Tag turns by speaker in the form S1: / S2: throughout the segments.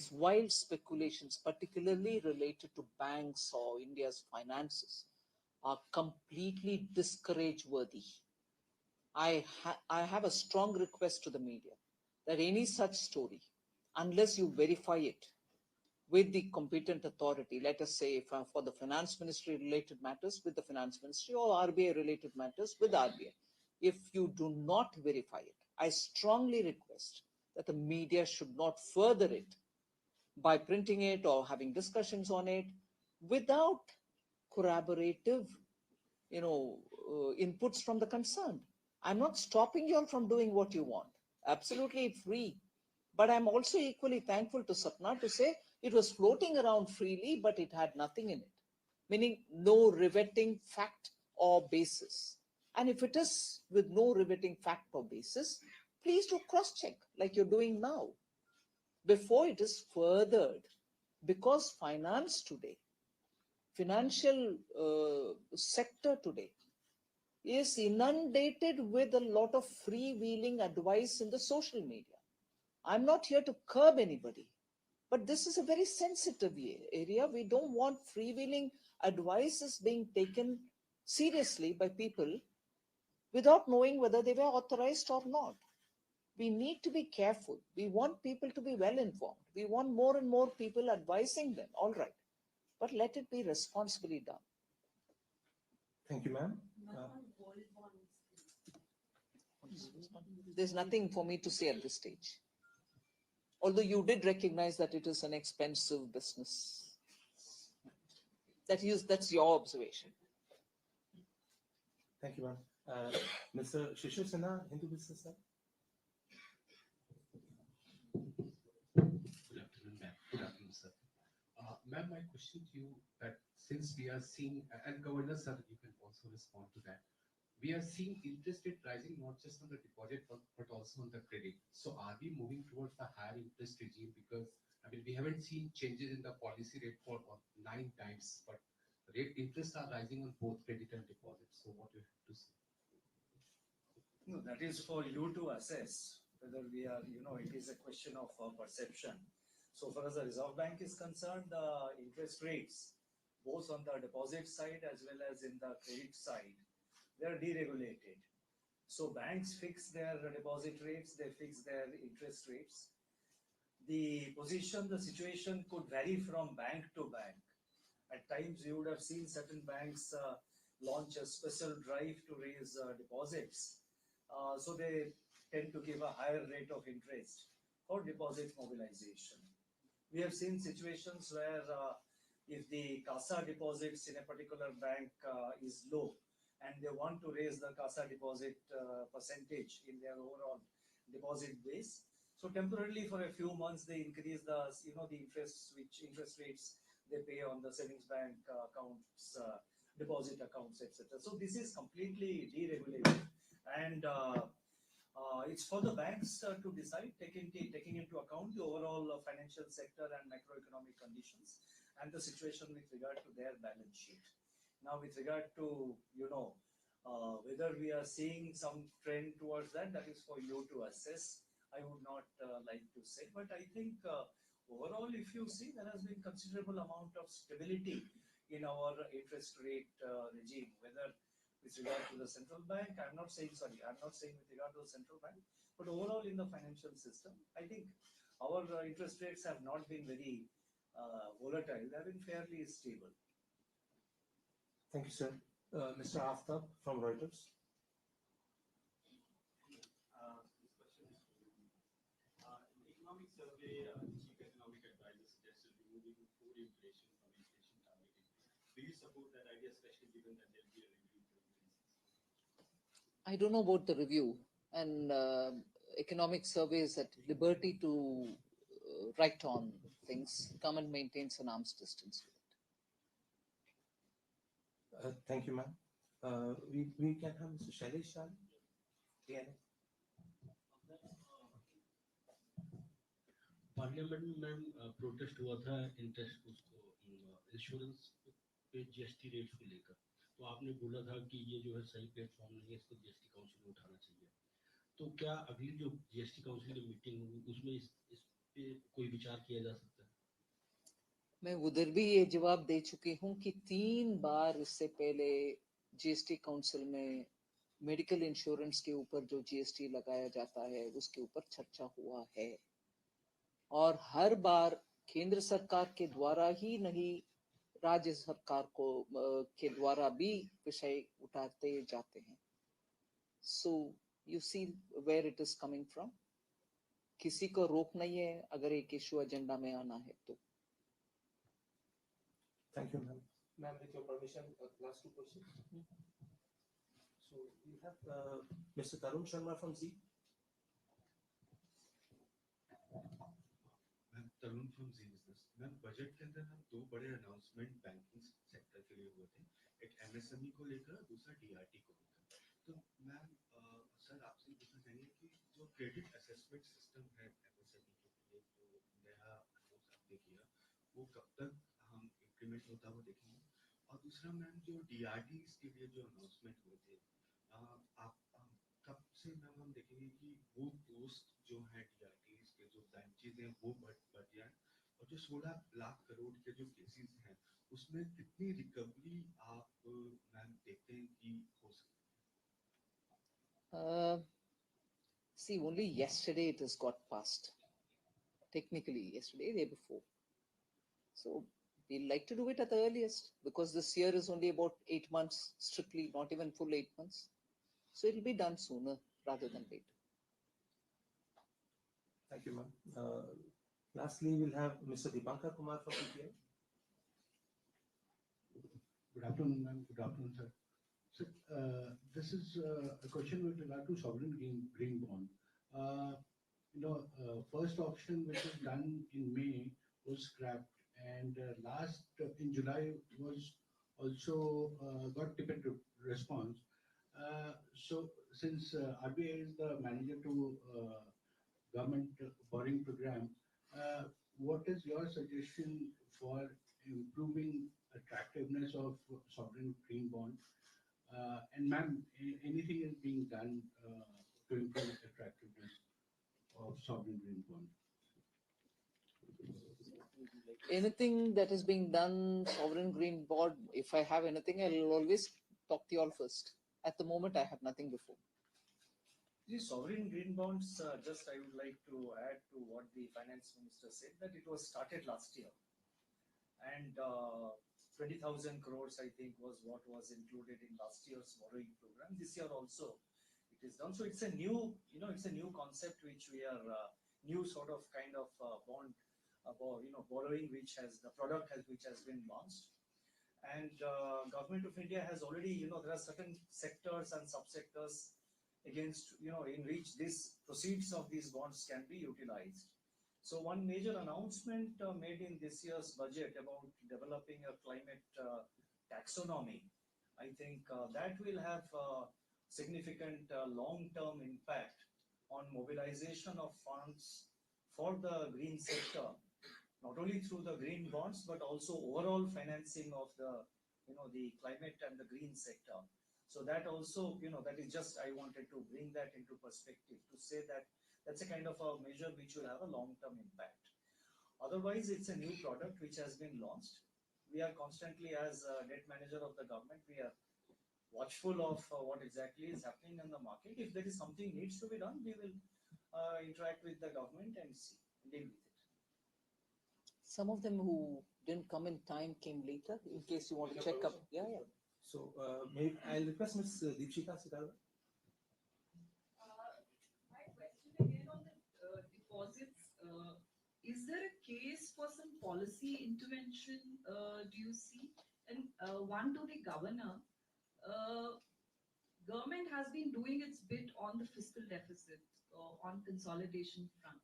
S1: these wild speculations, particularly related to banks or India's finances, are completely discourage worthy. I have a strong request to the media that any such story, unless you verify it with the competent authority, let us say for the finance ministry related matters with the finance ministry, or RBI related matters with RBI, if you do not verify it, I strongly request that the media should not further it by printing it or having discussions on it without corroborative, inputs from the concerned. I'm not stopping you all from doing what you want. Absolutely free. But I'm also equally thankful to Sapna to say it was floating around freely, but it had nothing in it, meaning no riveting fact or basis. And if it is with no riveting fact or basis, please do cross check like you're doing now before it is furthered. Because finance today, financial sector today is inundated with a lot of freewheeling advice in the social media. I'm not here to curb anybody, but this is a very sensitive area. We don't want freewheeling advices being taken seriously by people without knowing whether they were authorized or not. We need to be careful. We want people to be well informed. We want more and more people advising them. All right, but let it be responsibly done.
S2: Thank you, ma'am.
S1: There's nothing for me to say at this stage. Although you did recognize that it is an expensive business. That's your observation.
S2: Thank you, ma'am. Mr. Shishir Sinha, Hindu Business Sir.
S3: Good afternoon, ma'am. Good afternoon, sir. Ma'am, my question to you that since we are seeing, and Governor, sir, you can also respond to that. We are seeing interest rate rising not just on the deposit but also on the credit. So are we moving towards the higher interest regime? Because we haven't seen changes in the policy rate for 9 times, but rate interests are rising on both credit and deposits. So what do you have to say?
S4: No, that is for you to assess whether we are, it is a question of perception. So far as the Reserve Bank is concerned, the interest rates, both on the deposit side as well as in the credit side, they are deregulated. So banks fix their deposit rates, they fix their interest rates. The situation could vary from bank to bank. At times you would have seen certain banks launch a special drive to raise deposits. So they tend to give a higher rate of interest for deposit mobilization. We have seen situations where if the CASA deposits in a particular bank is low, and they want to raise the CASA deposit percentage in their overall deposit base. So temporarily for a few months they increase the the interest rates they pay on the savings bank accounts, deposit accounts, etc. So this is completely deregulated, and it's for the banks to decide, taking into account the overall financial sector and macroeconomic conditions and the situation with regard to their balance sheet. Now, with regard to, whether we are seeing some trend towards that, that is for you to assess. I would not like to say, but I think overall, if you see, there has been considerable amount of stability in our interest rate regime, whether with regard to the central bank, I'm not saying with regard to the central bank, but overall in the financial system, I think our interest rates have not been very volatile, they have been fairly stable.
S2: Thank you, sir. Mr. Aftab from Reuters.
S5: Economic survey, chief economic advisor suggested removing core inflation from inflation targeting. Do you support that idea, especially given that there will be a review?
S1: I don't know about the review, and economic survey is at liberty to write on things. Government maintains an arm's distance with it.
S2: Thank you, ma'am. We can have Mr. Shailesh Shah.
S6: Parliament में protest हुआ था interest उसको insurance पे GST rates को लेकर, तो आपने बोला था कि ये जो है सही प्लेटफॉर्म नहीं है, इसको जीएसटी काउंसिल में उठाना चाहिए। तो क्या अगली जो जीएसटी काउंसिल की मीटिंग होगी उसमें इस पे कोई विचार किया जा सकता है?
S1: मैं उधर भी ये जवाब दे चुकी हूँ कि 3 बार इससे पहले जीएसटी काउंसिल में मेडिकल इंश्योरेंस के ऊपर जो जीएसटी लगाया जाता है उसके ऊपर चर्चा हुआ है, और हर बार केंद्र सरकार के द्वारा ही नहीं, राज्य सरकार को के द्वारा भी विषय उठाते जाते हैं. So you see where it is coming from. किसी को रोक नहीं है अगर एक इशू एजेंडा में आना है तो.
S2: Thank you, ma'am. Ma'am, with your permission, last two questions. So we have Mr. Tarun Sharma from Z.
S3: Ma'am Tarun from Zee Business. Ma'am budget के अंदर हम दो बड़े अनाउंसमेंट बैंकिंग सेक्टर के लिए हुए थे, एक एमएसएमई को लेकर, दूसरा डीआरटी को लेकर. तो मैम सर आपसे पूछना चाहेंगे कि जो क्रेडिट असेसमेंट सिस्टम है एमएसएमई के लिए जो नया अनाउंस आपने किया वो कब तक हम इंप्लीमेंट होता हुआ देखेंगे. और दूसरा मैम जो डीआरटी के लिए जो अनाउंसमेंट हुए थे आप कब से मैम हम देखेंगे कि वो पोस्ट जो है डीआरटी के जो ब्रांचेज हैं वो बढ़ जाए, और जो 16 लाख करोड़ के जो केसेस हैं उसमें कितनी रिकवरी आप मैम देखते हैं कि हो सकती
S1: See, only yesterday it has got passed. Technically, yesterday, day before. So we'd like to do it at the earliest because this year is only about 8 months, strictly, not even full 8 months. So it'll be done sooner rather than later.
S2: Thank you, ma'am. Lastly, we'll have Mr. Dipankar Kumar from PPI.
S6: Good afternoon, ma'am. Good afternoon, sir. So, this is a question with regard to sovereign green bond. First auction which was done in May was scrapped, and last in July was also got tepid response. So, since RBI is the manager to government borrowing program, what is your suggestion for improving attractiveness of sovereign green bond? And ma'am, anything is being done to improve attractiveness of sovereign green bond?
S1: Anything that is being done, sovereign green bond, if I have anything, I'll always talk to you all first. At the moment, I have nothing before.
S4: The sovereign green bonds, just I would like to add to what the finance minister said, that it was started last year. And 20,000 crores, I think, was what was included in last year's borrowing program. This year also it is done. So it's a new, it's a new concept which we are, new sort of kind of bond, borrowing which has, the product has, which has been launched. And Government of India has already, there are certain sectors and subsectors against, in which this proceeds of these bonds can be utilized. So one major announcement made in this year's budget about developing a climate taxonomy, I think that will have significant long-term impact on mobilization of funds for the green sector, not only through the green bonds, but also overall financing of the, the climate and the green sector. So that also, that is just, I wanted to bring that into perspective to say that that's a kind of a measure which will have a long-term impact. Otherwise, it's a new product which has been launched. We are constantly, as debt manager of the government, we are watchful of what exactly is happening in the market. If there is something needs to be done, we will interact with the government and see, deal with it.
S1: Some of them who didn't come in time came later, in case you want to check up. Yeah.
S2: So I'll request Ms. Deepshika Sitharaman.
S7: My question again on the deposits. Is there a case for some policy intervention, do you see? And one to the governor. Government has been doing its bit on the fiscal deficit, on consolidation front.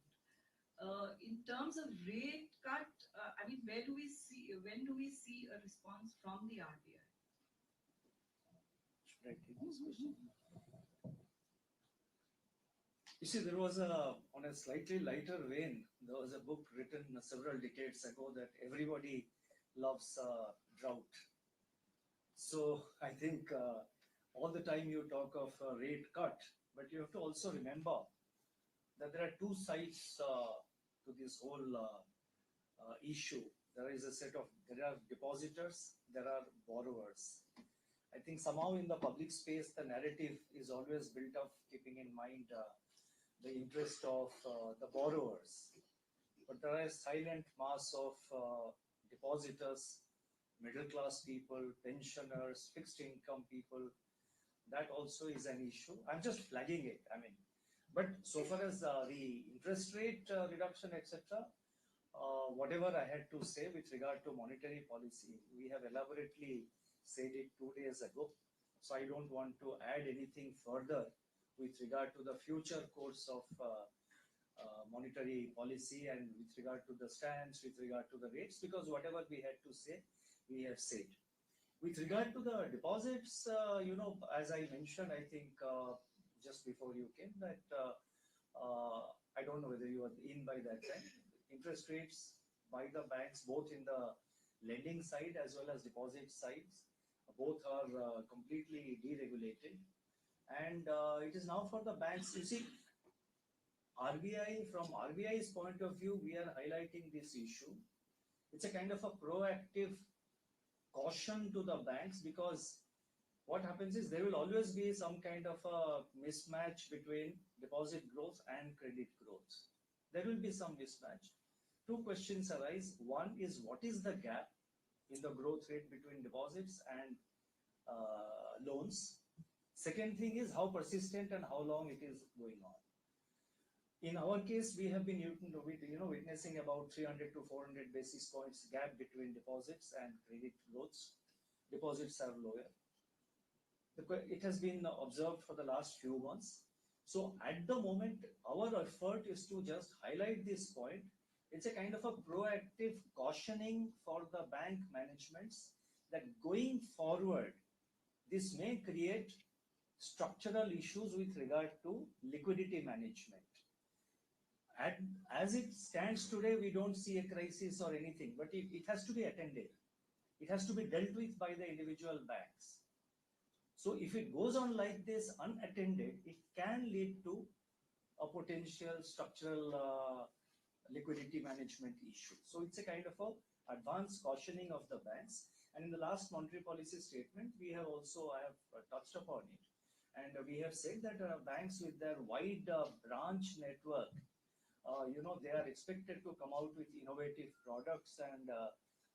S7: In terms of rate cut, I mean, when do we see a response from the RBI?
S4: Should I take this question? You see, there was on a slightly lighter vein, there was a book written several decades ago that everybody loves drought. So I think all the time you talk of rate cut, but you have to also remember that there are two sides to this whole issue. there are depositors, there are borrowers. I think somehow in the public space, the narrative is always built up keeping in mind the interest of the borrowers. But there is silent mass of depositors, middle class people, pensioners, fixed income people. That also is an issue. I'm just flagging it. I mean, but so far as the interest rate reduction, etc., whatever I had to say with regard to monetary policy, we have elaborately said it 2 days ago. So I don't want to add anything further with regard to the future course of monetary policy and with regard to the stance, with regard to the rates, because whatever we had to say, we have said. With regard to the deposits, as I mentioned, I think just before you came, that I don't know whether you were in by that time. Interest rates by the banks, both in the lending side as well as deposit sides, both are completely deregulated. And it is now for the banks. You see, RBI, from RBI's point of view, we are highlighting this issue. It's a kind of a proactive caution to the banks, because what happens is there will always be some kind of a mismatch between deposit growth and credit growth. There will be some mismatch. Two questions arise. One is, what is the gap in the growth rate between deposits and loans? Second thing is how persistent and how long it is going on. In our case, we have been witnessing about 300 to 400 basis points gap between deposits and credit growths. Deposits are lower. It has been observed for the last few months. So at the moment, our effort is to just highlight this point. It's a kind of a proactive cautioning for the bank managements that going forward, this may create structural issues with regard to liquidity management. As it stands today, we don't see a crisis or anything, but it has to be attended. It has to be dealt with by the individual banks. So if it goes on like this unattended, it can lead to a potential structural liquidity management issue. So it's a kind of a advanced cautioning of the banks. And in the last monetary policy statement, I have touched upon it. And we have said that banks with their wide branch network, they are expected to come out with innovative products and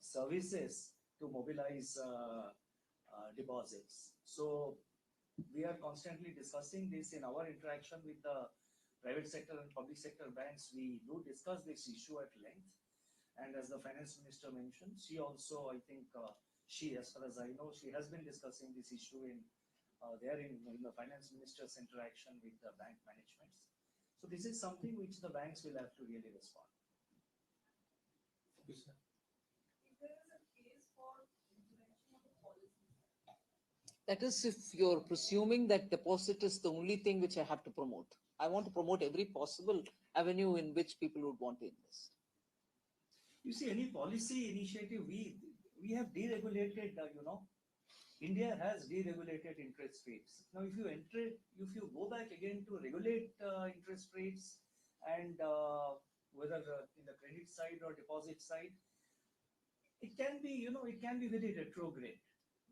S4: services to mobilize deposits. So we are constantly discussing this in our interaction with the private sector and public sector banks. We do discuss this issue at length. And as the finance minister mentioned, she also, I think, as far as I know, she has been discussing this issue in the finance minister's interaction with the bank managements. So this is something which the banks will have to really respond.
S7: If there is a case for intervention of the policy.
S1: That is, if you're presuming that deposit is the only thing which I have to promote. I want to promote every possible avenue in which people would want to invest.
S4: You see, any policy initiative, we have deregulated, India has deregulated interest rates. Now, if you go back again to regulate interest rates and whether in the credit side or deposit side, it can be very retrograde,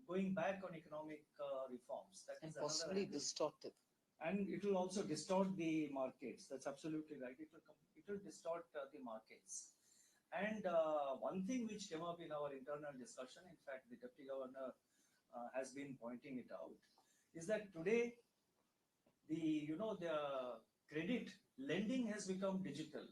S4: going back on economic reforms. That
S1: And
S4: is another
S1: possibly
S4: angle.
S1: distorted.
S4: And it will also distort the markets. That's absolutely right. It will distort the markets. And one thing which came up in our internal discussion, in fact, the Deputy Governor has been pointing it out, is that today the credit lending has become digital.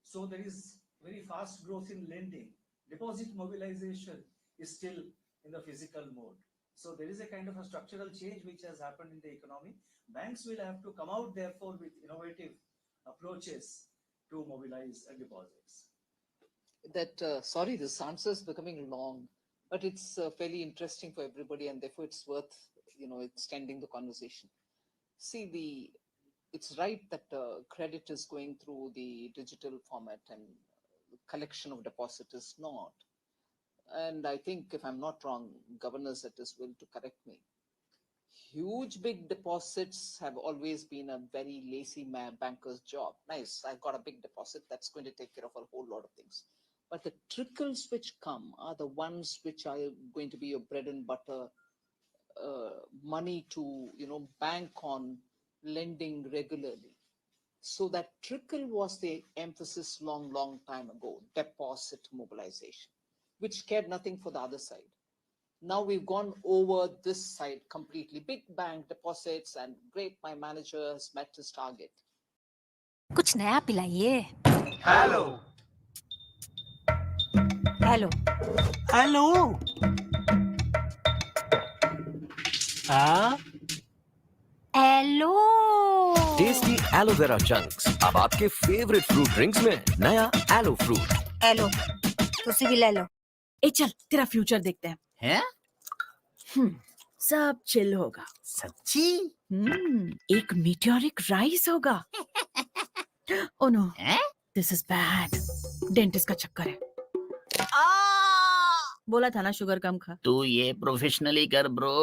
S4: So there is very fast growth in lending. Deposit mobilization is still in the physical mode. So there is a kind of a structural change which has happened in the economy. Banks will have to come out therefore with innovative approaches to mobilize deposits.
S1: Sorry, this answer is becoming long, but it's fairly interesting for everybody, and therefore it's worth extending the conversation. See, it's right that credit is going through the digital format and collection of deposit is not. And I think, if I'm not wrong, governors at his will to correct me. Huge big deposits have always been a very lazy banker's job. Nice, I've got a big deposit that's going to take care of a whole lot of things. But the trickles which come are the ones which are going to be your bread and butter, money to, bank on, lending regularly. So that trickle was the emphasis long time ago, deposit mobilization, which cared nothing for the other side. Now we've gone over this side completely. Big bank deposits and great, my manager has met his target.
S8: कुछ नया पिलाइए।
S9: Hello
S8: hello
S9: hello हाँ
S8: hello.
S10: Tasty aloe vera chunks अब आपके favourite fruit drinks में नया yellow fruit.
S8: Hello तुसी भी ले लो।
S11: ए चल तेरा फ्यूचर देखते हैं।
S9: हैं
S11: सब चिल होगा।
S9: सच्ची
S11: एक मीटियोरिक राइस होगा। ओ नो
S9: हैं
S11: दिस इज बैड। डेंटिस्ट का चक्कर है। बोला था ना शुगर कम खा।
S9: तू ये प्रोफेशनली कर ब्रो।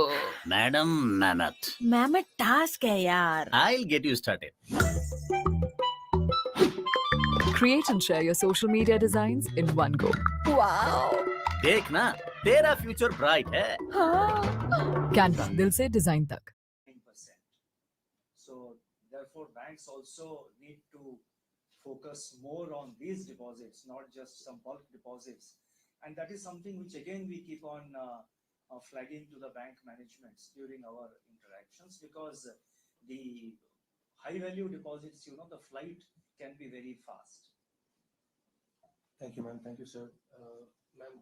S9: मैडम मेहनत
S11: मैम टास्क है यार।
S9: I'll get you started.
S12: Create and share your social media designs in one go.
S11: Wow
S9: देख ना तेरा फ्यूचर ब्राइट है।
S12: Canva, दिल से डिजाइन तक।
S4: 9%. So therefore, banks also need to focus more on these deposits, not just some bulk deposits. And that is something which again we keep on flagging to the bank managements during our interactions, because the high value deposits, the flight can be very fast.
S2: Thank you, ma'am. Thank you, sir. Ma'am,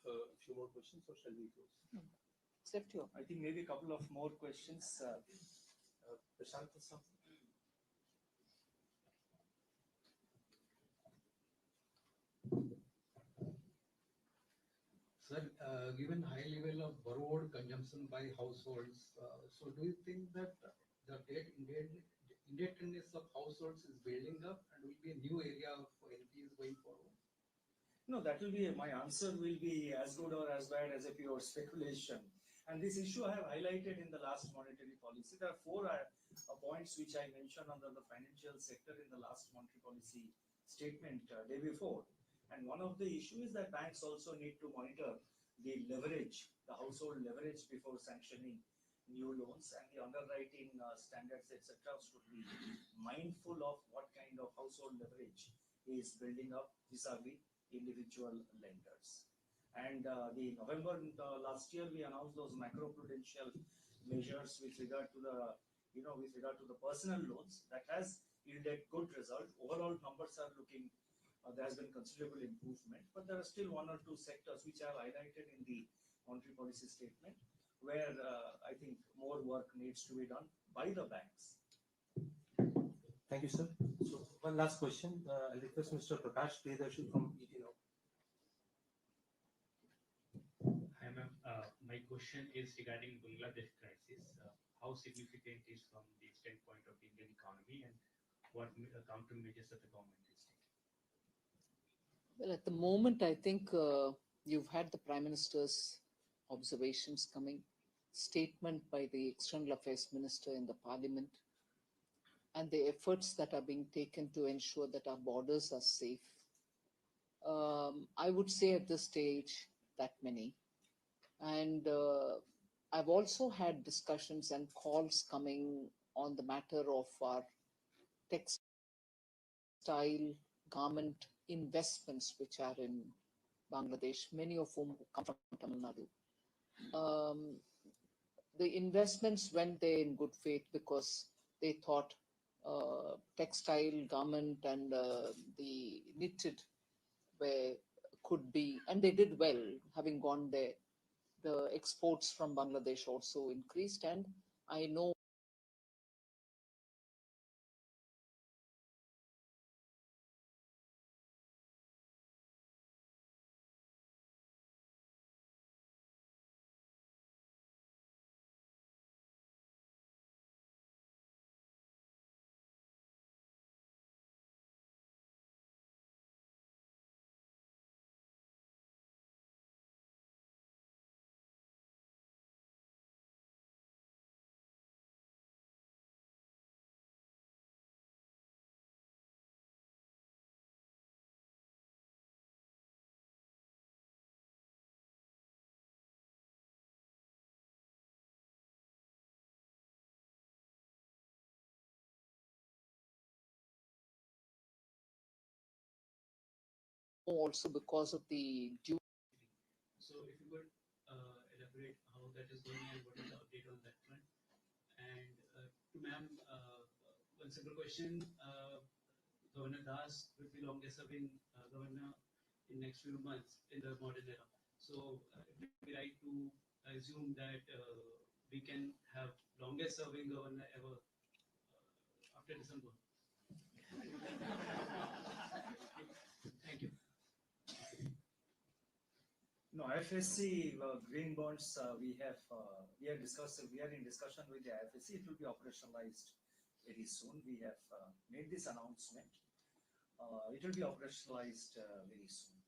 S2: a few more questions or shall we close?
S1: Except you.
S4: I think maybe a couple of more questions.
S2: Prashant, sir.
S3: Sir, given high level of borrowed consumption by households, so do you think that the indebtedness of households is building up and will be a new area for NPs going forward?
S4: No, that will be my answer will be as good or as bad as a pure speculation. And this issue I have highlighted in the last monetary policy. There are four points which I mentioned under the financial sector in the last monetary policy statement day before. And one of the issues is that banks also need to monitor the leverage, the household leverage before sanctioning new loans, and the underwriting standards, etc. should be mindful of what kind of household leverage is building up vis-a-vis individual lenders. And the November last year, we announced those macro-prudential measures with regard to the, with regard to the personal loans. That has yielded good result. Overall numbers are looking. There has been considerable improvement, but there are still one or two sectors which I have highlighted in the monetary policy statement, where I think more work needs to be done by the banks.
S2: Thank you, sir. So one last question. I'll request Mr. Prakash Priyadarshi from ET now.
S5: Hi, ma'am. My question is regarding Bangladesh crisis. How significant is from the standpoint of the Indian economy, and what countermeasures that the government is taking?
S1: Well, at the moment, I think you've had the Prime Minister's observations coming, statement by the External Affairs Minister in the Parliament, and the efforts that are being taken to ensure that our borders are safe. I would say at this stage that many. And I've also had discussions and calls coming on the matter of our textile garment investments which are in Bangladesh, many of whom come from Tamil Nadu. The investments went there in good faith because they thought textile garment and the knitted could be, and they did well having gone there. The exports from Bangladesh also increased, and I know also because of the due.
S5: So if you could elaborate how that is going and what is the update on that front. And to ma'am, one simple question. Governor Das will be longest serving governor in next few months in the modern era. So it would be right to assume that we can have longest serving governor ever after December. Thank you.
S4: No, FSC green bonds, we are in discussion with the FSC. It will be operationalized very soon. We have made this announcement. It will be operationalized very soon.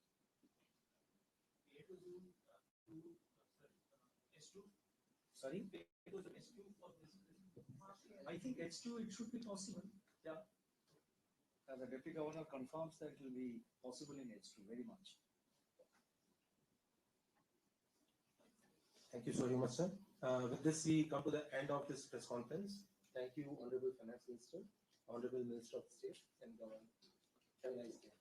S4: Sorry? I think H2 it should be possible. Yeah. The Deputy Governor confirms that it will be possible in H2 very much.
S2: Thank you so very much, sir. With this, we come to the end of this press conference. Thank you, Honorable Finance Minister, Honorable Minister of State and Government. Have a nice day.